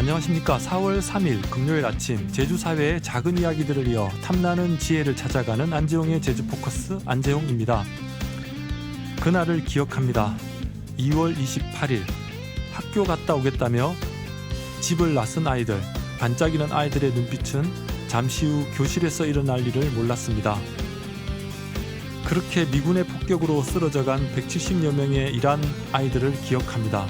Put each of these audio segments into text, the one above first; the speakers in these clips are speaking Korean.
안녕하십니까. 4월 3일 금요일 아침 제주사회의 작은 이야기들을 이어 탐나는 지혜를 찾아가는 안재홍의 제주포커스 안재홍입니다. 그날을 기억합니다. 2월 28일 학교 갔다 오겠다며 집을 나선 아이들, 반짝이는 아이들의 눈빛은 잠시 후 교실에서 일어날 일을 몰랐습니다. 그렇게 미군의 폭격으로 쓰러져간 170여 명의 이란 아이들을 기억합니다.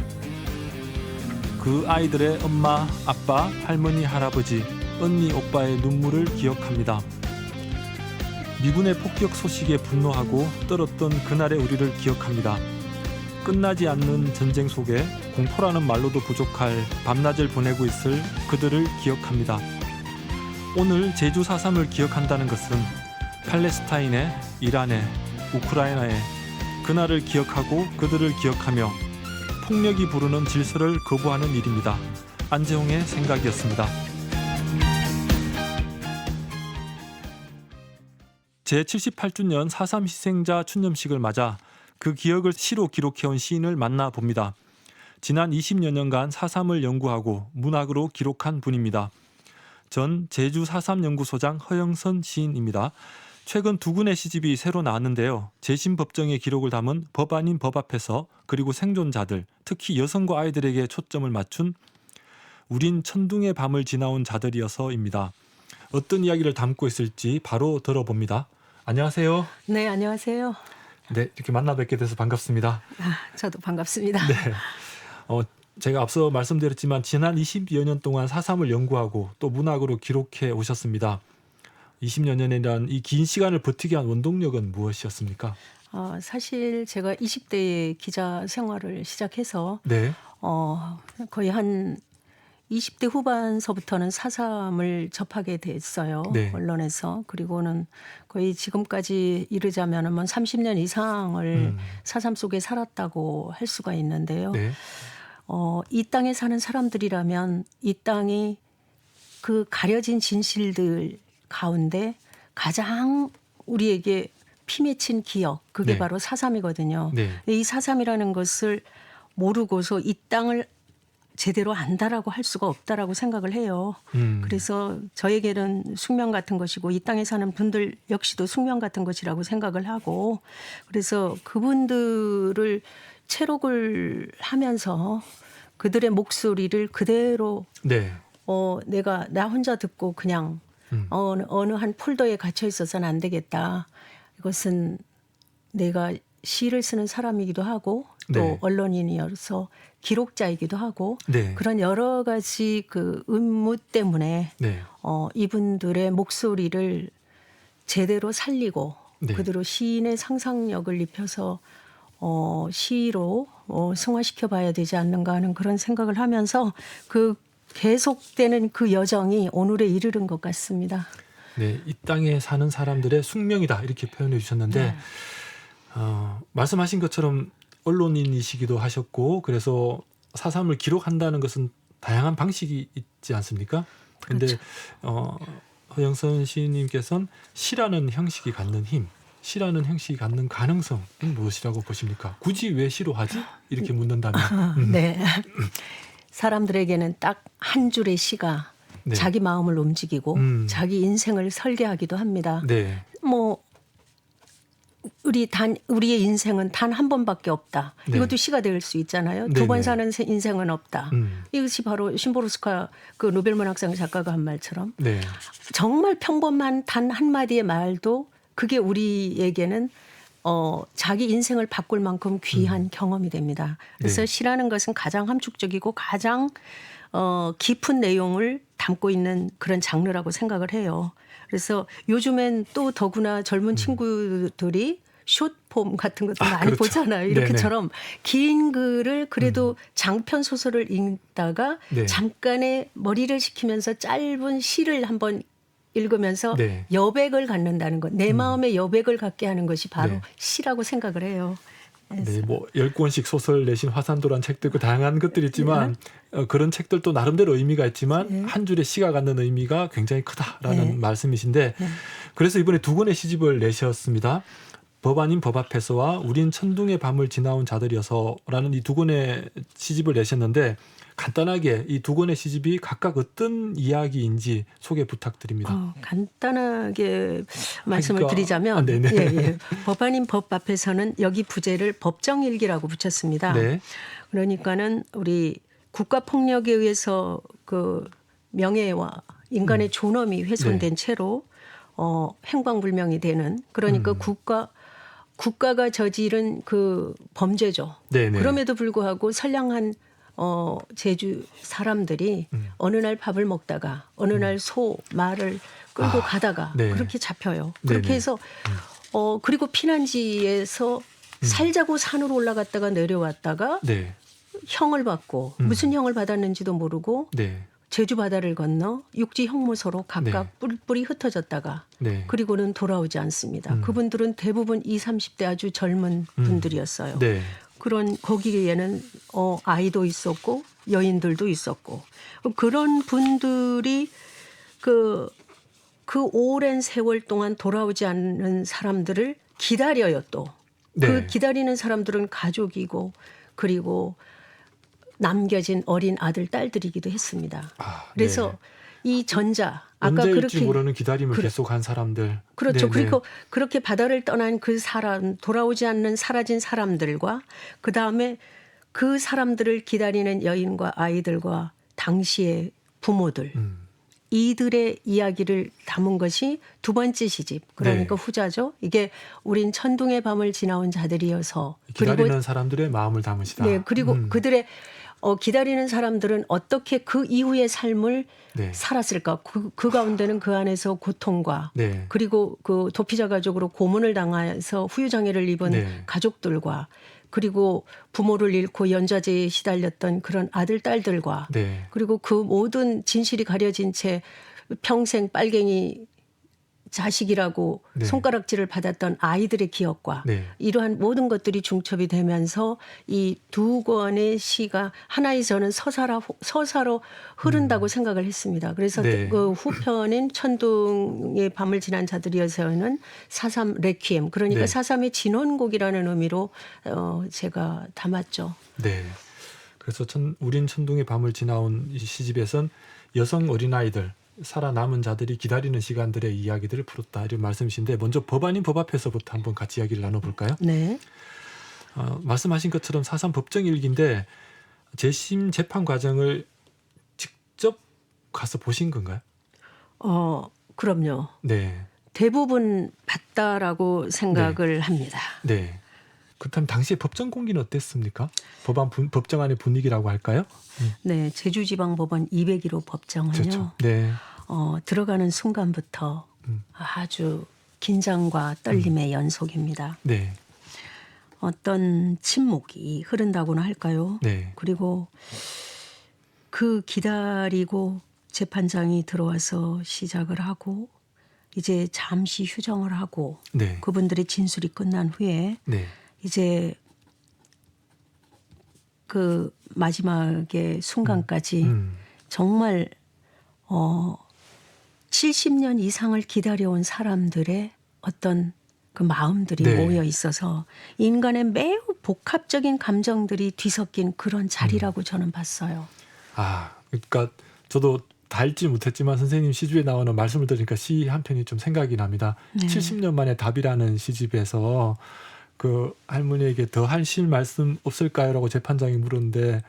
그 아이들의 엄마, 아빠, 할머니, 할아버지, 언니, 오빠의 눈물을 기억합니다. 미군의 폭격 소식에 분노하고 떨었던 그날의 우리를 기억합니다. 끝나지 않는 전쟁 속에 공포라는 말로도 부족할 밤낮을 보내고 있을 그들을 기억합니다. 오늘 제주 4.3을 기억한다는 것은 팔레스타인의, 이란의, 우크라이나의 그날을 기억하고 그들을 기억하며 폭력이 부르는 질서를 거부하는 일입니다. 안재홍의 생각이었습니다. 제78주년 4.3 희생자 추념식을 맞아 그 기억을 시로 기록해온 시인을 만나봅니다. 지난 20여 년간 4.3을 연구하고 문학으로 기록한 분입니다. 전 제주 4.3 연구소장 허영선 시인입니다. 최근 두 군의 시집이 새로 나왔는데요. 재심 법정의 기록을 담은 법 아닌 법 앞에서 그리고 생존자들, 특히 여성과 아이들에게 초점을 맞춘 우린 천둥의 밤을 지나온 자들이어서입니다. 어떤 이야기를 담고 있을지 바로 들어봅니다. 안녕하세요. 네, 안녕하세요. 네, 이렇게 만나 뵙게 돼서 반갑습니다. 저도 반갑습니다. 네, 제가 앞서 말씀드렸지만 지난 20여 년 동안 4.3을 연구하고 또 문학으로 기록해 오셨습니다. 20여 년이란 이 긴 시간을 버티게 한 원동력은 무엇이었습니까? 사실 제가 20대에 기자 생활을 시작해서 네. 거의 한 20대 후반서부터는 4.3을 접하게 됐어요. 네. 언론에서. 그리고는 거의 지금까지 이르자면 30년 이상을 4.3 속에 살았다고 할 수가 있는데요. 네. 이 땅에 사는 사람들이라면 이 땅이 그 가려진 진실들 가운데 가장 우리에게 피 맺힌 기억, 그게 네. 바로 4.3이거든요. 네. 이 4.3이라는 것을 모르고서 이 땅을 제대로 안다라고 할 수가 없다라고 생각을 해요. 그래서 저에게는 숙명 같은 것이고 이 땅에 사는 분들 역시도 숙명 같은 것이라고 생각을 하고, 그래서 그분들을 체록을 하면서 그들의 목소리를 그대로 네. 내가 나 혼자 듣고 그냥 어느 한 폴더에 갇혀 있어서는 안 되겠다. 이것은 내가 시를 쓰는 사람이기도 하고 또 네. 언론인이어서 기록자이기도 하고 네. 그런 여러 가지 그 의무 때문에 네. 이분들의 목소리를 제대로 살리고 네. 그대로 시인의 상상력을 입혀서 시로 승화시켜 봐야 되지 않는가 하는 그런 생각을 하면서 그 계속되는 그 여정이 오늘에 이르는 것 같습니다. 네, 이 땅에 사는 사람들의 숙명이다 이렇게 표현해 주셨는데 네. 말씀하신 것처럼 언론인이시기도 하셨고 그래서 4.3을 기록한다는 것은 다양한 방식이 있지 않습니까? 그런데 그렇죠. 허영선 시인님께서는 시라는 형식이 갖는 힘, 시라는 형식이 갖는 가능성은 무엇이라고 보십니까? 굳이 왜 시로 하지? 이렇게 묻는다면. 네. 사람들에게는 딱 한 줄의 시가 네. 자기 마음을 움직이고 자기 인생을 설계하기도 합니다. 네. 우리의 인생은 단 한 번밖에 없다. 네. 이것도 시가 될 수 있잖아요. 네, 두 번 네. 사는 인생은 없다. 이것이 바로 심보르스카 그 노벨문학상 작가가 한 말처럼 네. 정말 평범한 단 한마디의 말도 그게 우리에게는 자기 인생을 바꿀 만큼 귀한 경험이 됩니다. 그래서 네. 시라는 것은 가장 함축적이고 가장 깊은 내용을 담고 있는 그런 장르라고 생각을 해요. 그래서 요즘엔 또 더구나 젊은 친구들이 숏폼 같은 것도 많이 그렇죠. 보잖아요. 이렇게처럼 긴 글을 그래도 장편 소설을 읽다가 네. 잠깐의 머리를 식히면서 짧은 시를 한번 읽으면서 네. 여백을 갖는다는 것, 내 마음의 여백을 갖게 하는 것이 바로 네. 시라고 생각을 해요. 네, 뭐 10권씩 소설 내신 화산도란 책도 있고 다양한 것들이 있지만 그런 책들도 나름대로 의미가 있지만 한 줄의 시가 갖는 의미가 굉장히 크다라는 말씀이신데 그래서 이번에 두 권의 시집을 내셨습니다. 법아닌 법 앞에서와 우린 천둥의 밤을 지나온 자들이어서라는 이 두 권의 시집을 내셨는데 간단하게 이 두 권의 시집이 각각 어떤 이야기인지 소개 부탁드립니다. 간단하게 말씀을 하기가- 드리자면 네네. 예. 법 아닌 법 앞에서는 여기 부제를 법정일기라고 붙였습니다. 네. 그러니까는 우리 국가폭력에 의해서 그 명예와 인간의 존엄이 훼손된 채로 행방불명이 되는 그러니까 국가가 저지른 그 범죄죠. 네네. 그럼에도 불구하고 선량한 제주 사람들이 어느 날 밥을 먹다가 어느 날 소, 말을 끌고 가다가 네. 그렇게 잡혀요. 네네. 그렇게 해서 그리고 피난지에서 살자고 산으로 올라갔다가 내려왔다가 네. 형을 받고 무슨 형을 받았는지도 모르고 네. 제주 바다를 건너 육지 형무소로 각각 뿔뿔이 흩어졌다가 네. 그리고는 돌아오지 않습니다. 그분들은 대부분 20, 30대 아주 젊은 분들이었어요. 네. 그런 거기에는 아이도 있었고 여인들도 있었고 그런 분들이 그 오랜 세월 동안 돌아오지 않는 사람들을 기다려요 또. 그 네. 기다리는 사람들은 가족이고 그리고 남겨진 어린 아들 딸들이기도 했습니다. 그래서 이 전자 아까 언제일지 그렇게 모르는 기다림을 계속한 사람들. 그렇죠. 네네. 그리고 그렇게 바다를 떠난 그 사람, 돌아오지 않는 사라진 사람들과 그 다음에 그 사람들을 기다리는 여인과 아이들과 당시의 부모들, 이들의 이야기를 담은 것이 두 번째 시집. 그러니까 네. 후자죠. 이게 우린 천둥의 밤을 지나온 자들이어서 기다리는 사람들의 마음을 담으시다. 네, 그리고 그들의 기다리는 사람들은 어떻게 그 이후의 삶을 네. 살았을까? 그 가운데는 그 안에서 고통과 네. 그리고 그 도피자 가족으로 고문을 당해서 후유장애를 입은 네. 가족들과 그리고 부모를 잃고 연좌제에 시달렸던 그런 아들 딸들과 네. 그리고 그 모든 진실이 가려진 채 평생 빨갱이 자식이라고 네. 손가락질을 받았던 아이들의 기억과 네. 이러한 모든 것들이 중첩이 되면서 이 두 권의 시가 하나의 저는 서사로 흐른다고 생각을 했습니다. 그래서 네. 그 후편인 천둥의 밤을 지난 자들이어서는 4.3 레퀴엠 그러니까 네. 4.3의 진원곡이라는 의미로 제가 담았죠. 네. 그래서 우린 천둥의 밤을 지나온 이 시집에선 여성 어린아이들 살아남은 자들이 기다리는 시간들의 이야기들을 풀었다 이런 말씀이신데 먼저 법 아닌 법 앞에서부터 한번 같이 이야기를 나눠볼까요? 네. 말씀하신 것처럼 4.3 법정일기인데 재심 재판 과정을 직접 가서 보신 건가요? 그럼요. 네. 대부분 봤다라고 생각을 합니다. 네. 그렇다면 당시에 법정 공기는 어땠습니까? 법정 안의 분위기라고 할까요? 네, 제주지방법원 201호 법정은요. 그렇죠. 네. 들어가는 순간부터 아주 긴장과 떨림의 연속입니다. 네. 어떤 침묵이 흐른다고나 할까요? 네. 그리고 그 기다리고 재판장이 들어와서 시작을 하고 이제 잠시 휴정을 하고 네. 그분들의 진술이 끝난 후에 네. 이제 그 마지막의 순간까지 정말 70년 이상을 기다려온 사람들의 어떤 그 마음들이 네. 모여 있어서 인간의 매우 복합적인 감정들이 뒤섞인 그런 자리라고 저는 봤어요. 그러니까 저도 다 읽지 못했지만 선생님 시집에 나오는 말씀을 들으니까 시 한 편이 좀 생각이 납니다. 네. 70년 만에 답이라는 시집에서 그 할머니에게 더 하실 말씀 없을까요? 라고 재판장이 물었는데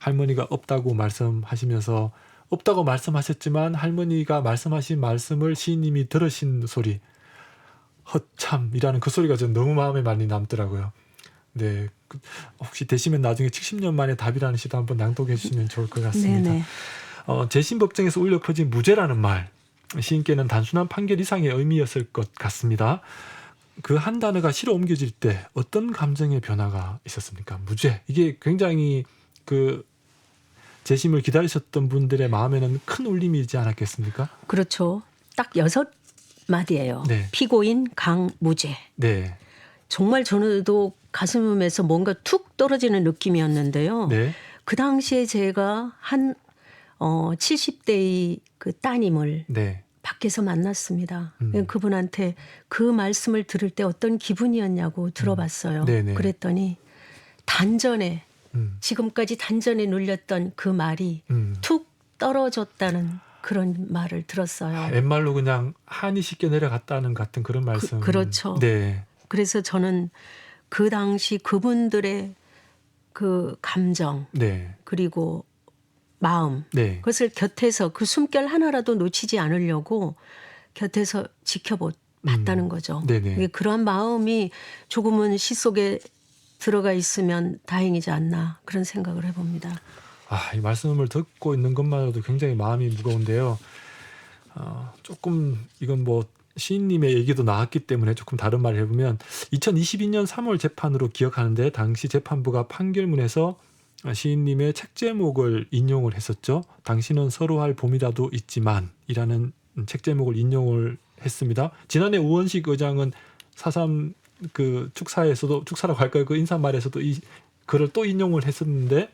할머니가 없다고 말씀하시면서 없다고 말씀하셨지만 할머니가 말씀하신 말씀을 시인님이 들으신 소리 허참이라는 그 소리가 전 너무 마음에 많이 남더라고요. 네, 혹시 되시면 나중에 70년 만에 답이라는 시도 한번 낭독해 주시면 좋을 것 같습니다. 네네. 재심 법정에서 울려 퍼진 무죄라는 말 시인께는 단순한 판결 이상의 의미였을 것 같습니다. 그 한 단어가 시로 옮겨질 때 어떤 감정의 변화가 있었습니까? 무죄. 이게 굉장히 그 재심을 기다리셨던 분들의 마음에는 큰 울림이지 않았겠습니까? 그렇죠. 딱 6마디예요. 네. 피고인 강무죄. 네. 정말 저도 가슴에서 뭔가 툭 떨어지는 느낌이었는데요. 네. 그 당시에 제가 한 70대의 그 따님을 네. 밖에서 만났습니다. 그분한테 그 말씀을 들을 때 어떤 기분이었냐고 들어봤어요. 네네. 그랬더니 단전에 음. 지금까지 단전에 눌렸던 그 말이 툭 떨어졌다는 그런 말을 들었어요. 옛말로 그냥 한이 쉽게 내려갔다는 같은 그런 말씀. 그렇죠. 네. 그래서 저는 그 당시 그분들의 그 감정 네. 그리고 마음 네. 그것을 곁에서 그 숨결 하나라도 놓치지 않으려고 곁에서 지켜봤다는 거죠. 네네. 이게 그런 마음이 조금은 시 속에 들어가 있으면 다행이지 않나 그런 생각을 해봅니다. 이 말씀을 듣고 있는 것만으로도 굉장히 마음이 무거운데요. 조금 이건 뭐 시인님의 얘기도 나왔기 때문에 조금 다른 말을 해보면 2022년 3월 재판으로 기억하는데 당시 재판부가 판결문에서 시인님의 책 제목을 인용을 했었죠. 당신은 서로할 봄이라도 있지만 이라는 책 제목을 인용을 했습니다. 지난해 우원식 의장은 4.3 그 축사라고 할까요? 그 인사말에서도 이 글을 또 인용을 했었는데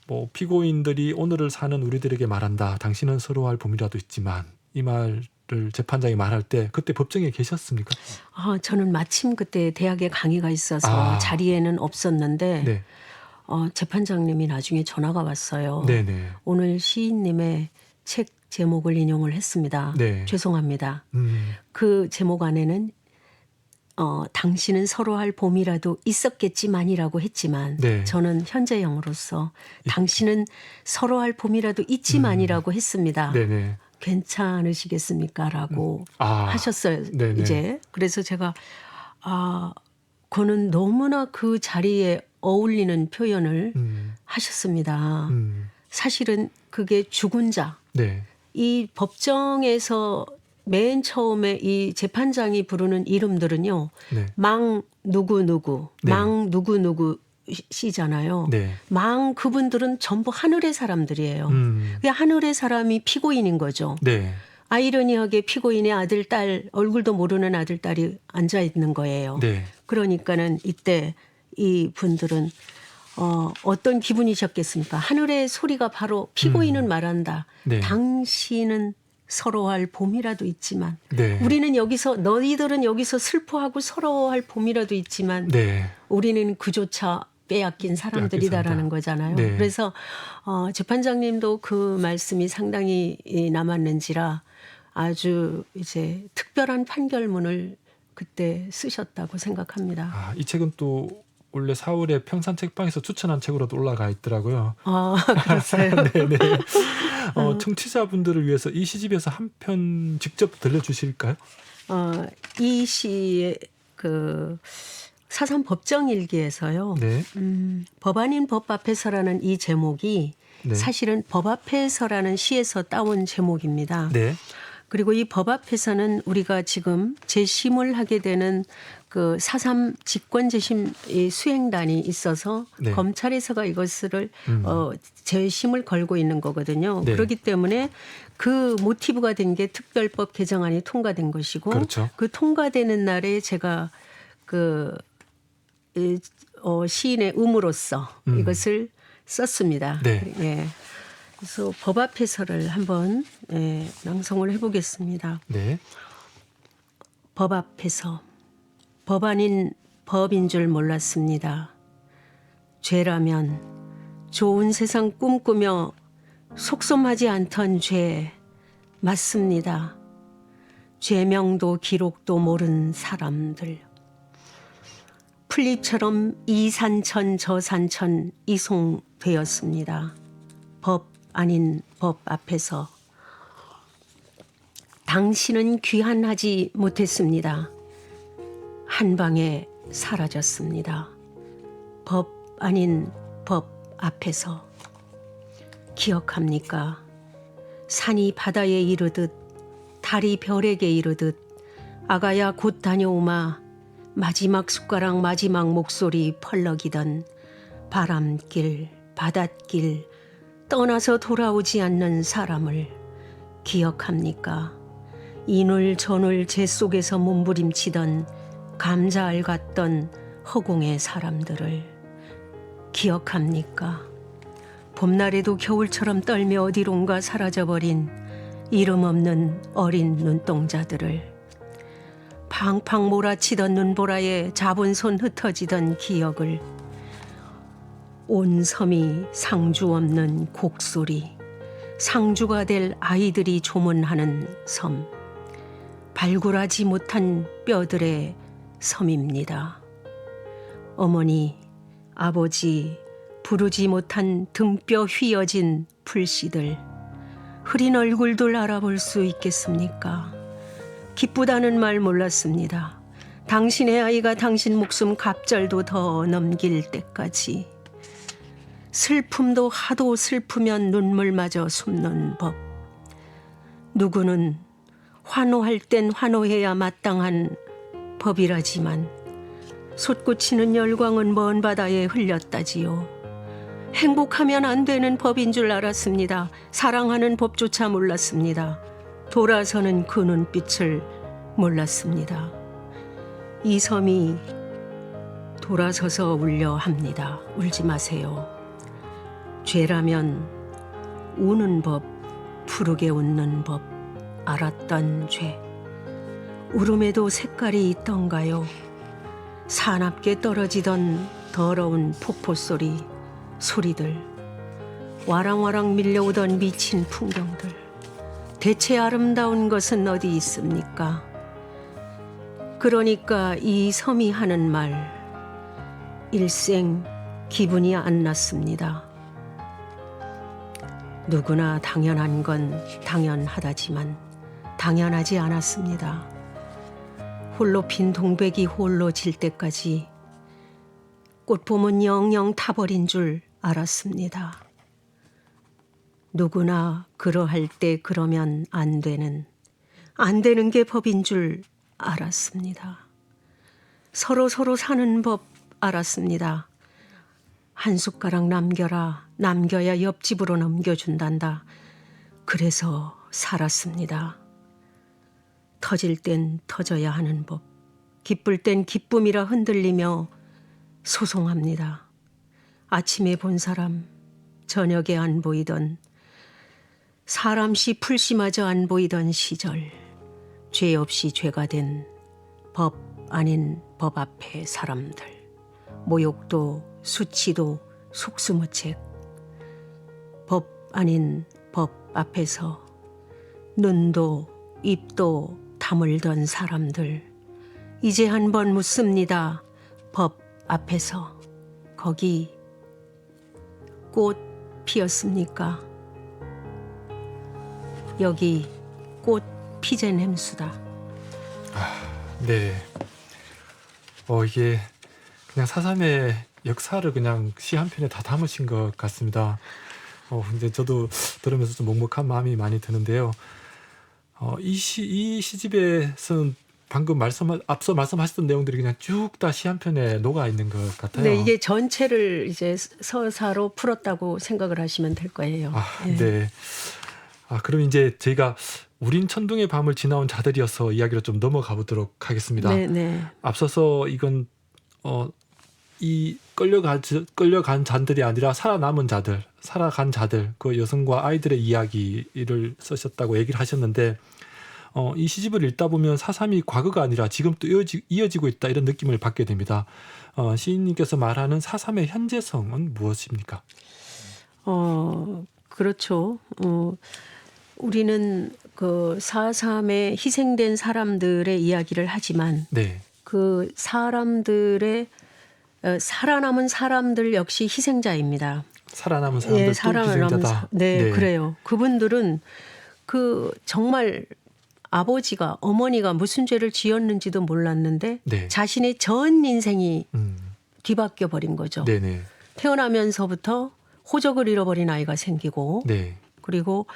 뭐 피고인들이 오늘을 사는 우리들에게 말한다. 당신은 서로할 봄이라도 있지만 이 말을 재판장이 말할 때 그때 법정에 계셨습니까? 저는 마침 그때 대학에 강의가 있어서 자리에는 없었는데 네. 재판장님이 나중에 전화가 왔어요. 네네. 오늘 시인님의 책 제목을 인용을 했습니다. 네. 죄송합니다. 그 제목 안에는 당신은 서로할 봄이라도 있었겠지만이라고 했지만 네. 저는 현재형으로서 당신은 서로할 봄이라도 있지만이라고 했습니다. 네네. 괜찮으시겠습니까? 라고 하셨어요. 네네. 이제 그래서 제가 그는 너무나 그 자리에 어울리는 표현을 하셨습니다. 사실은 그게 죽은 자. 네. 이 법정에서 맨 처음에 이 재판장이 부르는 이름들은요. 네. 망 누구누구, 네. 망 누구누구 시잖아요. 네. 망 그분들은 전부 하늘의 사람들이에요. 그 하늘의 사람이 피고인인 거죠. 네. 아이러니하게 피고인의 아들, 딸, 얼굴도 모르는 아들, 딸이 앉아 있는 거예요. 네. 그러니까는 이때 이 분들은 어떤 기분이셨겠습니까? 하늘의 소리가 바로 피고인은 말한다. 네. 당신은 서러워할 봄이라도 있지만 네. 우리는 여기서 너희들은 여기서 슬퍼하고 서러워할 봄이라도 있지만 네. 우리는 그조차 빼앗긴 사람들이다라는 거잖아요. 네. 그래서 재판장님도 그 말씀이 상당히 남았는지라 아주 이제 특별한 판결문을 그때 쓰셨다고 생각합니다. 이 책은 또 원래 4월에 평산책방에서 추천한 책으로도 올라가 있더라고요. 그랬어요. 네네. 청취자분들을 위해서 이 시집에서 한 편 직접 들려주실까요? 이 시의 그 사산 법정일기에서요. 네. 법 아닌 법 앞에서라는 이 제목이 네. 사실은 법 앞에서라는 시에서 따온 제목입니다. 네. 그리고 이 법 앞에서는 우리가 지금 재심을 하게 되는 그 4.3 직권재심 수행단이 있어서 네. 검찰에서가 이것을 재심을 걸고 있는 거거든요. 네. 그렇기 때문에 그 모티브가 된 게 특별법 개정안이 통과된 것이고 그렇죠. 그 통과되는 날에 제가 그 시인의 의무로서 이것을 썼습니다. 네. 예. 그래서 법 앞에서를 한번 낭송을 해보겠습니다. 네. 법 앞에서 법 아닌 법인 줄 몰랐습니다. 죄라면 좋은 세상 꿈꾸며 속섬하지 않던 죄 맞습니다. 죄명도 기록도 모른 사람들. 풀잎처럼 이 산천 저 산천 이송되었습니다. 법 아닌 법 앞에서 당신은 귀환하지 못했습니다. 한 방에 사라졌습니다. 법 아닌 법 앞에서 기억합니까? 산이 바다에 이르듯 달이 별에게 이르듯 아가야 곧 다녀오마 마지막 숟가락 마지막 목소리 펄럭이던 바람길 바닷길 떠나서 돌아오지 않는 사람을 기억합니까? 이눌 저눌 재 속에서 몸부림치던 감자알 같던 허공의 사람들을 기억합니까? 봄날에도 겨울처럼 떨며 어디론가 사라져버린 이름 없는 어린 눈동자들을 팡팡 몰아치던 눈보라에 잡은 손 흩어지던 기억을 온 섬이 상주 없는 곡소리 상주가 될 아이들이 조문하는 섬 발굴하지 못한 뼈들의 섬입니다. 어머니, 아버지, 부르지 못한 등뼈 휘어진 불씨들 흐린 얼굴들 알아볼 수 있겠습니까? 기쁘다는 말 몰랐습니다. 당신의 아이가 당신 목숨 갑절도 더 넘길 때까지 슬픔도 하도 슬프면 눈물마저 숨는 법. 누구는 환호할 땐 환호해야 마땅한 법이라지만 솟구치는 열광은 먼 바다에 흘렸다지요. 행복하면 안 되는 법인 줄 알았습니다. 사랑하는 법조차 몰랐습니다. 돌아서는 그 눈빛을 몰랐습니다. 이 섬이 돌아서서 울려 합니다. 울지 마세요. 죄라면 우는 법, 푸르게 웃는 법, 알았던 죄. 울음에도 색깔이 있던가요? 사납게 떨어지던 더러운 폭포 소리, 소리들, 와랑와랑 밀려오던 미친 풍경들. 대체 아름다운 것은 어디 있습니까? 그러니까 이 섬이 하는 말, 일생 기분이 안 났습니다. 누구나 당연한 건 당연하다지만 당연하지 않았습니다. 홀로 핀 동백이 홀로 질 때까지 꽃봄은 영영 타버린 줄 알았습니다. 누구나 그러할 때 그러면 안 되는 게 법인 줄 알았습니다. 서로 사는 법 알았습니다. 한 숟가락 남겨야 옆집으로 넘겨준단다. 그래서 살았습니다. 터질 땐 터져야 하는 법, 기쁠 땐 기쁨이라 흔들리며 소송합니다. 아침에 본 사람, 저녁에 안 보이던 사람시 풀씨마저 안 보이던 시절, 죄 없이 죄가 된 법 아닌 법 앞에 사람들, 모욕도 수치도 속수무책, 법 아닌 법 앞에서 눈도 입도 다물던 사람들, 이제 한번 묻습니다. 법 앞에서 거기 꽃 피었습니까? 여기 꽃 피제 냄수다. 네. 이게 그냥 사삼의 역사를 그냥 시 한 편에 다 담으신 것 같습니다. 근데 저도 들으면서 좀 먹먹한 마음이 많이 드는데요. 이 시집에서는 방금 앞서 말씀하셨던 내용들이 그냥 쭉 다 시 한 편에 녹아 있는 것 같아요. 네, 이게 전체를 이제 서사로 풀었다고 생각을 하시면 될 거예요. 네. 그럼 이제 저희가 우린 천둥의 밤을 지나온 자들이어서 이야기로 좀 넘어가 보도록 하겠습니다. 네. 앞서서 이건 이 끌려간 자들이 아니라 살아간 자들, 그 여성과 아이들의 이야기를 쓰셨다고 얘기를 하셨는데, 이 시집을 읽다 보면 사삼이 과거가 아니라 지금 또 이어지고 있다, 이런 느낌을 받게 됩니다. 시인님께서 말하는 사삼의 현재성은 무엇입니까? 그렇죠. 우리는 그 4.3에 희생된 사람들의 이야기를 하지만 네. 그 사람들의 살아남은 사람들 역시 희생자입니다. 살아남은 사람들도 희생자다. 네, 그래요. 그분들은 그 정말 아버지가 어머니가 무슨 죄를 지었는지도 몰랐는데 네. 자신의 전 인생이 뒤바뀌어 버린 거죠. 네네. 태어나면서부터 호적을 잃어버린 아이가 생기고 네. 그리고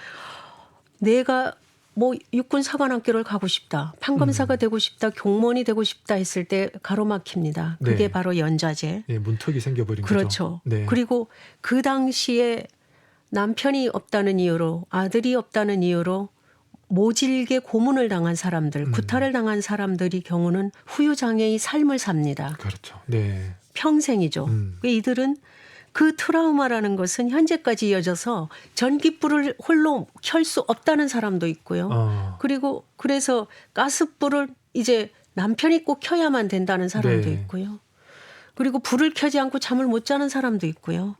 내가 뭐 육군 사관학교를 가고 싶다, 판검사가 되고 싶다, 경무원이 되고 싶다 했을 때 가로막힙니다. 그게 네. 바로 연좌제. 네, 문턱이 생겨버린 거죠. 그렇죠. 네. 그리고 그 당시에 남편이 없다는 이유로, 아들이 없다는 이유로 모질게 고문을 당한 사람들, 구타를 당한 사람들이 경우는 후유장애의 삶을 삽니다. 그렇죠. 네. 평생이죠. 이들은 그 트라우마라는 것은 현재까지 이어져서 전기불을 홀로 켤 수 없다는 사람도 있고요. 그리고 그래서 가스불을 이제 남편이 꼭 켜야만 된다는 사람도 네. 있고요. 그리고 불을 켜지 않고 잠을 못 자는 사람도 있고요.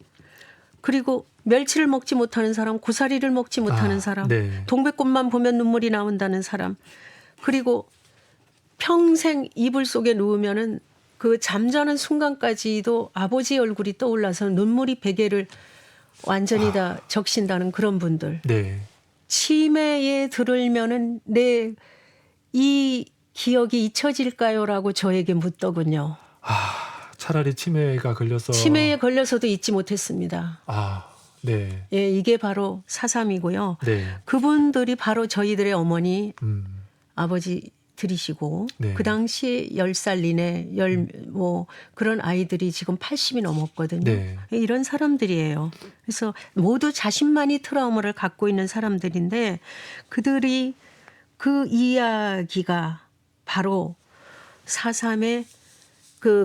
그리고 멸치를 먹지 못하는 사람, 고사리를 먹지 못하는 사람, 네. 동백꽃만 보면 눈물이 나온다는 사람, 그리고 평생 이불 속에 누우면은 그 잠자는 순간까지도 아버지 얼굴이 떠올라서 눈물이 베개를 완전히 다 적신다는 그런 분들. 네. 치매에 들으면은 내 이 기억이 잊혀질까요라고 저에게 묻더군요. 차라리 치매가 걸려서. 치매에 걸려서도 잊지 못했습니다. 네. 예, 이게 바로 4.3이고요. 네. 그분들이 바로 저희들의 어머니, 아버지들이시고 네. 그 당시에 10살 이내 뭐 그런 아이들이 지금 80이 넘었거든요. 네. 이런 사람들이에요. 그래서 모두 자신만이 트라우마를 갖고 있는 사람들인데 그들이 그 이야기가 바로 4.3의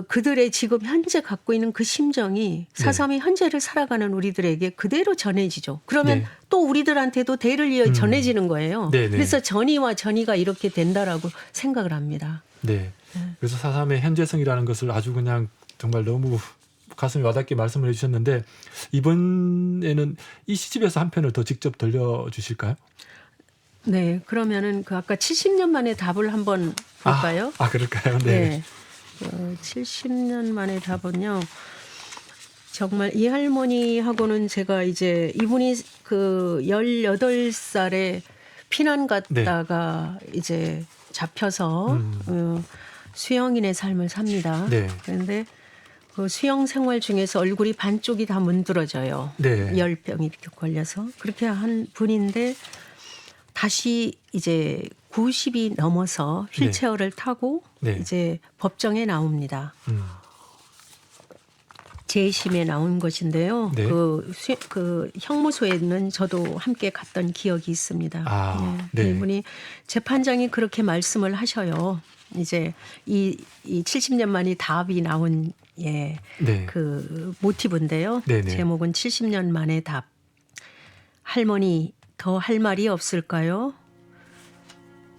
그들의 지금 현재 갖고 있는 그 심정이 4.3이 현재를 살아가는 우리들에게 그대로 전해지죠. 그러면 네. 또 우리들한테도 대를 이어 전해지는 거예요. 네, 네. 그래서 전이와 전이가 이렇게 된다라고 생각을 합니다. 네. 그래서 4.3의 현재성이라는 것을 아주 그냥 정말 너무 가슴에 와닿게 말씀을 해주셨는데 이번에는 이 시집에서 한 편을 더 직접 들려주실까요? 네, 그러면은 그 아까 70년 만에 답을 한번 볼까요? 그럴까요? 네. 70년 만에 답은요. 정말 이 할머니하고는 제가 이제 이분이 그 18살에 피난 갔다가 이제 잡혀서 수영인의 삶을 삽니다. 네. 그런데 그 수영 생활 중에서 얼굴이 반쪽이 다 문드러져요. 네. 열병이 이렇게 걸려서 그렇게 한 분인데 다시 이제 90이 넘어서 휠체어를 타고 네. 이제 법정에 나옵니다. 재심에 나온 것인데요. 네. 그 형무소에는 저도 함께 갔던 기억이 있습니다. 네. 이분이 재판장이 그렇게 말씀을 하셔요. 이제 이 70년 만에 답이 나온 네. 그 모티브인데요. 네네. 제목은 70년 만에 답. 할머니 더 할 말이 없을까요?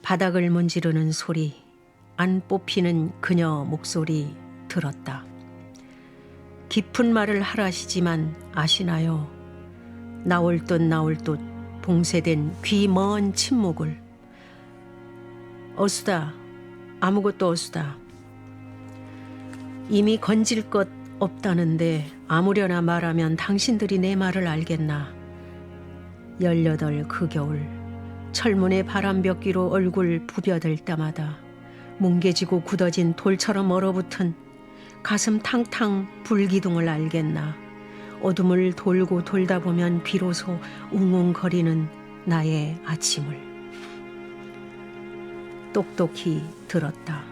바닥을 문지르는 소리, 안 뽑히는 그녀 목소리 들었다. 깊은 말을 하라시지만 아시나요? 나올 듯 봉쇄된 귀 먼 침묵을. 어수다, 아무것도 어수다. 이미 건질 것 없다는데 아무려나 말하면 당신들이 내 말을 알겠나. 18 그 겨울 철문의 바람벽기로 얼굴 부벼들 때마다 뭉개지고 굳어진 돌처럼 얼어붙은 가슴 탕탕 불기둥을 알겠나. 어둠을 돌고 돌다 보면 비로소 웅웅거리는 나의 아침을. 똑똑히 들었다.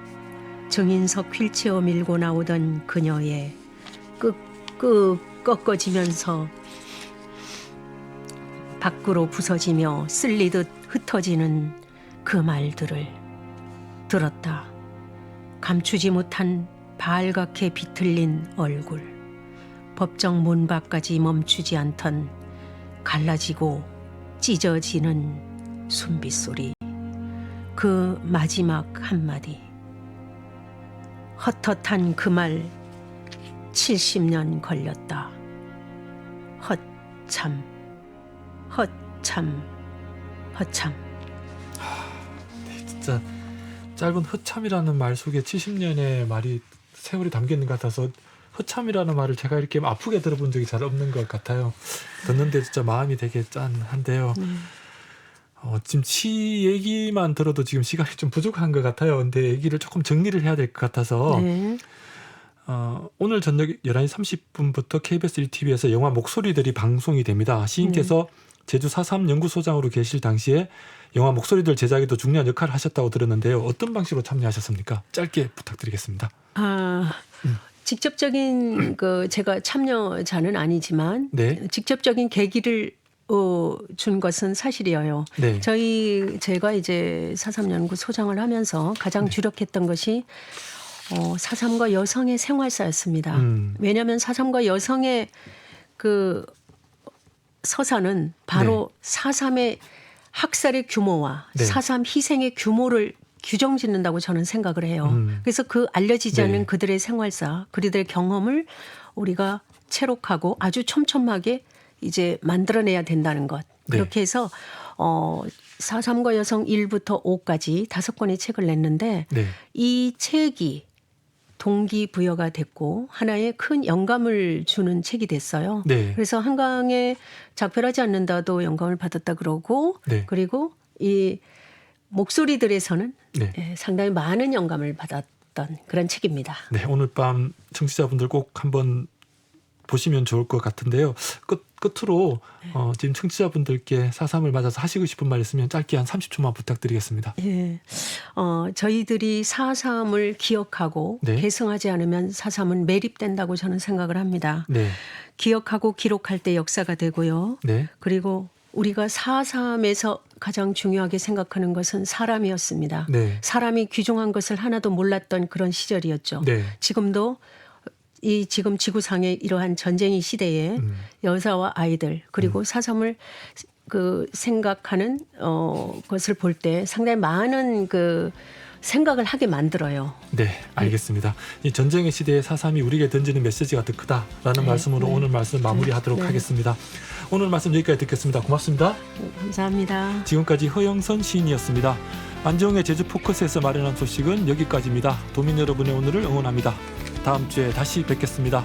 정인석 휠체어 밀고 나오던 그녀의 끄끄 꺾어지면서 밖으로 부서지며 쓸리듯 흩어지는 그 말들을 들었다. 감추지 못한 발갛게 비틀린 얼굴, 법정 문 밖까지 멈추지 않던 갈라지고 찢어지는 숨빗소리, 그 마지막 한마디. 헛헛한 그 말 70년 걸렸다. 허참. 진짜 짧은 허참이라는 말 속에 70년의 말이 세월이 담겨 있는 것 같아서 허참이라는 말을 제가 이렇게 아프게 들어본 적이 잘 없는 것 같아요. 듣는데 진짜 마음이 되게 짠한데요. 지금 시 얘기만 들어도 지금 시간이 좀 부족한 것 같아요. 근데 얘기를 조금 정리를 해야 될 것 같아서 네. 오늘 저녁 11시 30분부터 KBS 1TV에서 영화 목소리들이 방송이 됩니다. 시인께서 제주 4.3 연구소장으로 계실 당시에 영화 목소리들 제작에도 중요한 역할을 하셨다고 들었는데요. 어떤 방식으로 참여하셨습니까? 짧게 부탁드리겠습니다. 직접적인 제가 참여자는 아니지만 네. 직접적인 계기를 준 것은 사실이에요. 네. 제가 이제 4.3 연구소장을 하면서 가장 주력했던 것이 4.3과 여성의 생활사였습니다. 왜냐하면 4.3과 여성의 그 서사는 바로 4.3의 학살의 규모와 네. 4.3 희생의 규모를 규정짓는다고 저는 생각을 해요. 그래서 그 알려지지 않은 네. 그들의 생활사, 그들의 경험을 우리가 채록하고 아주 촘촘하게 이제 만들어내야 된다는 것. 네. 그렇게 해서 4.3과 여성 1부터 5까지 5권의 책을 냈는데 네. 이 책이 동기부여가 됐고 하나의 큰 영감을 주는 책이 됐어요. 네. 그래서 한강에 작별하지 않는다도 영감을 받았다 그러고 네. 그리고 이 목소리들에서는 네. 상당히 많은 영감을 받았던 그런 책입니다. 네, 오늘 밤 청취자분들 꼭 한번 보시면 좋을 것 같은데요. 끝으로 지금 청취자분들께 4.3을 맞아서 하시고 싶은 말 있으면 짧게 한 30초만 부탁드리겠습니다. 예. 저희들이 4.3을 기억하고 네. 계승하지 않으면 4.3은 매립된다고 저는 생각을 합니다. 네, 기억하고 기록할 때 역사가 되고요. 네, 그리고 우리가 4.3에서 가장 중요하게 생각하는 것은 사람이었습니다. 네, 사람이 귀중한 것을 하나도 몰랐던 그런 시절이었죠. 네. 지금도 이 지금 지구상의 이러한 전쟁의 시대에 여자와 아이들 그리고 4.3을 그 생각하는 것을 볼 때 상당히 많은 그 생각을 하게 만들어요. 네, 알겠습니다. 이 전쟁의 시대에 4.3이 우리에게 던지는 메시지가 더 크다라는 말씀으로 오늘 말씀 마무리하도록 하겠습니다. 오늘 말씀 여기까지 듣겠습니다. 고맙습니다. 감사합니다. 지금까지 허영선 시인이었습니다. 안정의 제주 포커스에서 마련한 소식은 여기까지입니다. 도민 여러분의 오늘을 응원합니다. 다음 주에 다시 뵙겠습니다.